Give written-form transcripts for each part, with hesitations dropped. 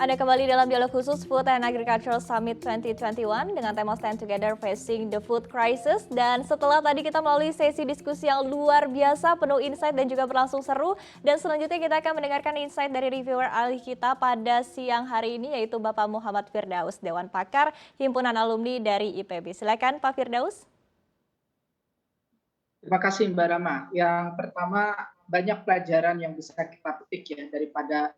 Ada kembali dalam dialog khusus Food and Agricultural Summit 2021 dengan tema Stand Together Facing the Food Crisis. Dan setelah tadi kita melalui sesi diskusi yang luar biasa, penuh insight dan juga berlangsung seru. Dan selanjutnya kita akan mendengarkan insight dari reviewer ahli kita pada siang hari ini, yaitu Bapak Muhammad Firdaus, Dewan Pakar Himpunan Alumni dari IPB. Silakan Pak Firdaus. Terima kasih Mbak Rama. Yang pertama, banyak pelajaran yang bisa kita petik ya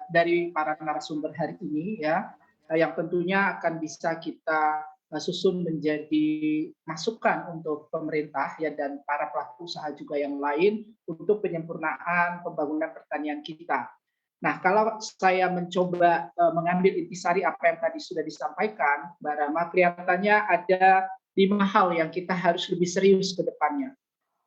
dari para narasumber hari ini ya, yang tentunya akan bisa kita susun menjadi masukan untuk pemerintah ya dan para pelaku usaha juga yang lain untuk penyempurnaan pembangunan pertanian kita. Nah, kalau saya mencoba mengambil intisari apa yang tadi sudah disampaikan, Mbak Rama, kelihatannya ada 5 hal yang kita harus lebih serius ke depannya.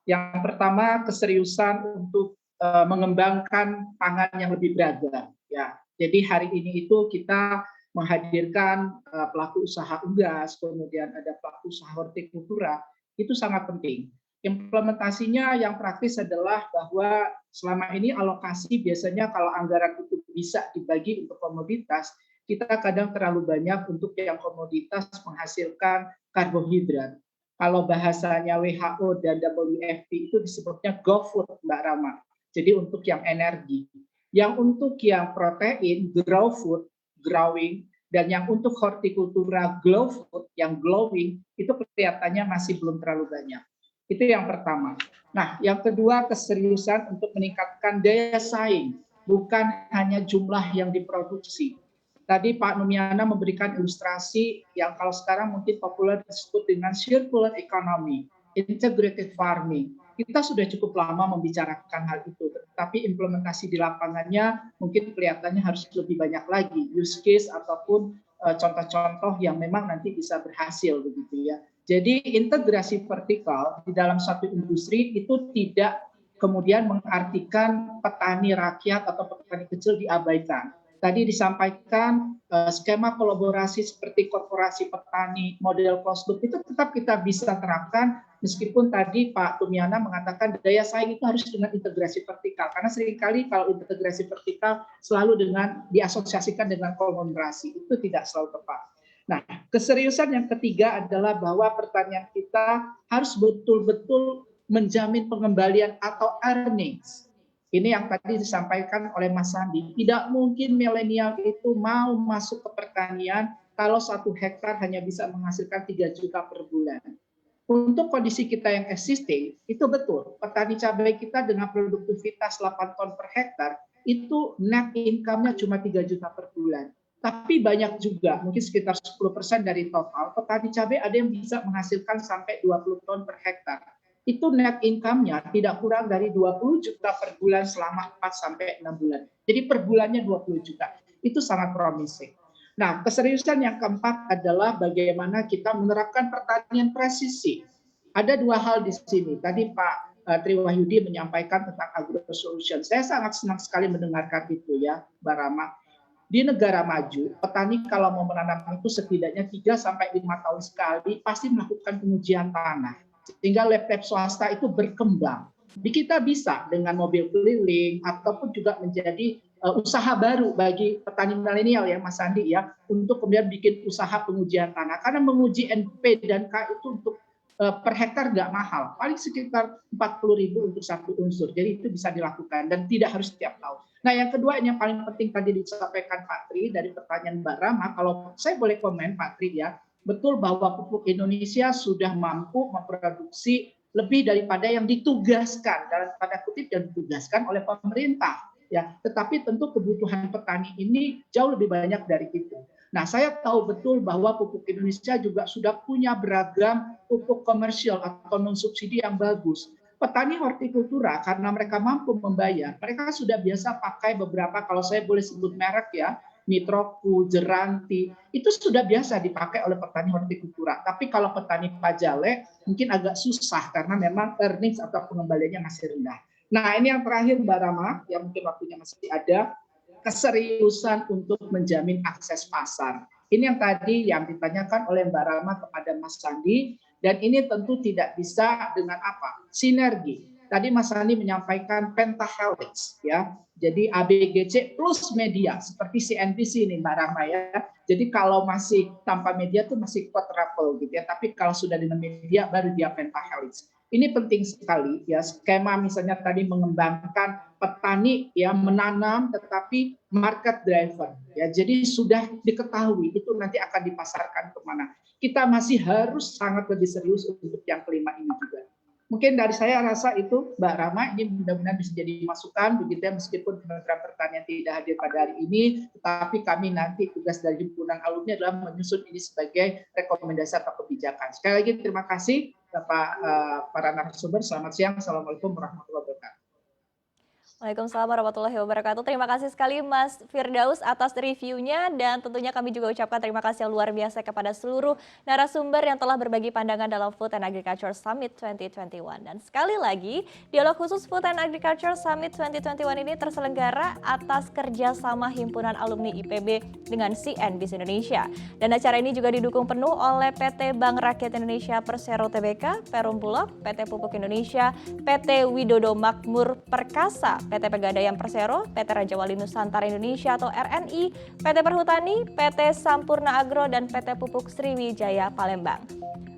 Yang pertama, keseriusan untuk mengembangkan pangan yang lebih beragam. Ya, jadi hari ini itu kita menghadirkan pelaku usaha unggas, kemudian ada pelaku usaha hortikultura, itu sangat penting. Implementasinya yang praktis adalah bahwa selama ini alokasi biasanya kalau anggaran itu bisa dibagi untuk komoditas, kita kadang terlalu banyak untuk yang komoditas menghasilkan karbohidrat. Kalau bahasanya WHO dan WFP itu disebutnya GoFood, Mbak Rama. Jadi untuk yang energi. Yang untuk yang protein, grow food, growing, dan yang untuk hortikultura, glow food, yang glowing, itu kelihatannya masih belum terlalu banyak. Itu yang pertama. Nah, yang kedua, keseriusan untuk meningkatkan daya saing, bukan hanya jumlah yang diproduksi. Tadi Pak Numiana memberikan ilustrasi yang kalau sekarang mungkin populer disebut dengan circular economy, integrated farming. Kita sudah cukup lama membicarakan hal itu, tetapi implementasi di lapangannya mungkin kelihatannya harus lebih banyak lagi, use case ataupun contoh-contoh yang memang nanti bisa berhasil begitu ya. Jadi integrasi vertikal di dalam satu industri itu tidak kemudian mengartikan petani rakyat atau petani kecil diabaikan. Tadi disampaikan skema kolaborasi seperti korporasi petani, model closed loop itu tetap kita bisa terapkan meskipun tadi Pak Tumiana mengatakan daya saing itu harus dengan integrasi vertikal. Karena seringkali kalau integrasi vertikal selalu diasosiasikan dengan kolaborasi, itu tidak selalu tepat. Nah, keseriusan yang ketiga adalah bahwa pertanian kita harus betul-betul menjamin pengembalian atau earnings. Ini yang tadi disampaikan oleh Mas Sandi, tidak mungkin milenial itu mau masuk ke pertanian kalau 1 hektar hanya bisa menghasilkan 3 juta per bulan. Untuk kondisi kita yang existing, itu betul. Petani cabai kita dengan produktivitas 8 ton per hektar, itu net income-nya cuma 3 juta per bulan. Tapi banyak juga, mungkin sekitar 10% dari total, petani cabai ada yang bisa menghasilkan sampai 20 ton per hektar. Itu net income-nya tidak kurang dari 20 juta per bulan selama 4 sampai 6 bulan. Jadi per bulannya 20 juta. Itu sangat promising. Nah, keseriusan yang keempat adalah bagaimana kita menerapkan pertanian presisi. Ada 2 hal di sini. Tadi Pak Tri Wahyudi menyampaikan tentang agro solution. Saya sangat senang sekali mendengarkan itu ya, Mbak Rama. Di negara maju, petani kalau mau menanam itu setidaknya 3 sampai 5 tahun sekali pasti melakukan pengujian tanah. Sehingga lab-lab swasta itu berkembang. Di kita bisa dengan mobil keliling ataupun juga menjadi usaha baru bagi petani milenial ya Mas Andi ya, untuk kemudian bikin usaha pengujian tanah. Karena menguji NP dan K itu untuk per hektar nggak mahal, paling sekitar 40.000 untuk satu unsur. Jadi itu bisa dilakukan dan tidak harus setiap tahun. Nah yang kedua ini yang paling penting tadi disampaikan Pak Tri dari pertanyaan Mbak Rama, kalau saya boleh komen Pak Tri ya, betul bahwa pupuk Indonesia sudah mampu memproduksi lebih daripada yang ditugaskan, dalam tanda kutip yang ditugaskan oleh pemerintah. Ya, tetapi tentu kebutuhan petani ini jauh lebih banyak dari itu. Nah, saya tahu betul bahwa pupuk Indonesia juga sudah punya beragam pupuk komersial atau non subsidi yang bagus. Petani hortikultura karena mereka mampu membayar, mereka sudah biasa pakai beberapa, kalau saya boleh sebut merek ya, Nitroku, Jeranti, itu sudah biasa dipakai oleh petani hortikultura. Tapi kalau petani pajale mungkin agak susah karena memang earnings atau pengembaliannya masih rendah. Nah ini yang terakhir Mbak Rama, yang mungkin waktunya masih ada, keseriusan untuk menjamin akses pasar. Ini yang tadi yang ditanyakan oleh Mbak Rama kepada Mas Sandi, dan ini tentu tidak bisa dengan apa? Sinergi. tadi Mas Sandi menyampaikan pentahelix ya. Jadi ABGC plus media seperti CNBC ini Mbak Rahma ya. Jadi kalau masih tanpa media tuh masih quadruple gitu ya. Tapi kalau sudah dengan media baru dia pentahelix. Ini penting sekali ya, skema misalnya tadi mengembangkan petani yang menanam tetapi market driver ya. Jadi sudah diketahui itu nanti akan dipasarkan kemana. Kita masih harus sangat lebih serius untuk yang kelima ini juga. Mungkin dari saya rasa itu Mbak Rama, ini mudah-mudahan bisa jadi masukan begitu ya, meskipun Kementerian Pertanian tidak hadir pada hari ini, tetapi kami nanti tugas dari himpunan alumni adalah menyusun ini sebagai rekomendasi atau kebijakan. Sekali lagi terima kasih Bapak para narasumber, selamat siang, Assalamualaikum warahmatullahi wabarakatuh. Waalaikumsalam warahmatullahi wabarakatuh. Terima kasih sekali Mas Firdaus atas reviewnya dan tentunya kami juga ucapkan terima kasih yang luar biasa kepada seluruh narasumber yang telah berbagi pandangan dalam Food and Agriculture Summit 2021. Dan sekali lagi, dialog khusus Food and Agriculture Summit 2021 ini terselenggara atas kerjasama Himpunan Alumni IPB dengan CNBC Indonesia. Dan acara ini juga didukung penuh oleh PT Bank Rakyat Indonesia Persero Tbk, Perum Bulog, PT Pupuk Indonesia, PT Widodo Makmur Perkasa, PT Pegadaian Persero, PT Raja Wali Nusantara Indonesia atau RNI, PT Perhutani, PT Sampurna Agro, dan PT Pupuk Sriwijaya Palembang.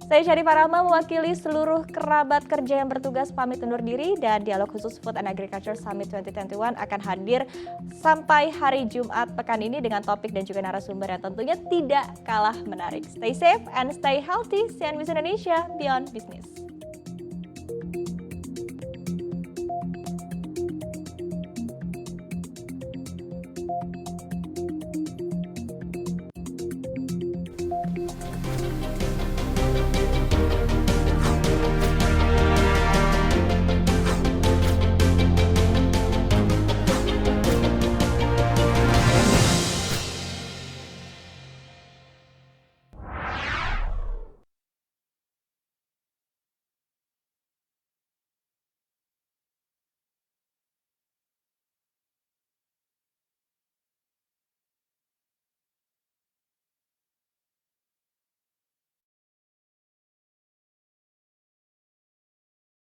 Saya Syarif Rahma mewakili seluruh kerabat kerja yang bertugas pamit undur diri dan dialog khusus Food and Agriculture Summit 2021 akan hadir sampai hari Jumat pekan ini dengan topik dan juga narasumber yang tentunya tidak kalah menarik. Stay safe and stay healthy. CNBC Indonesia Beyond Business.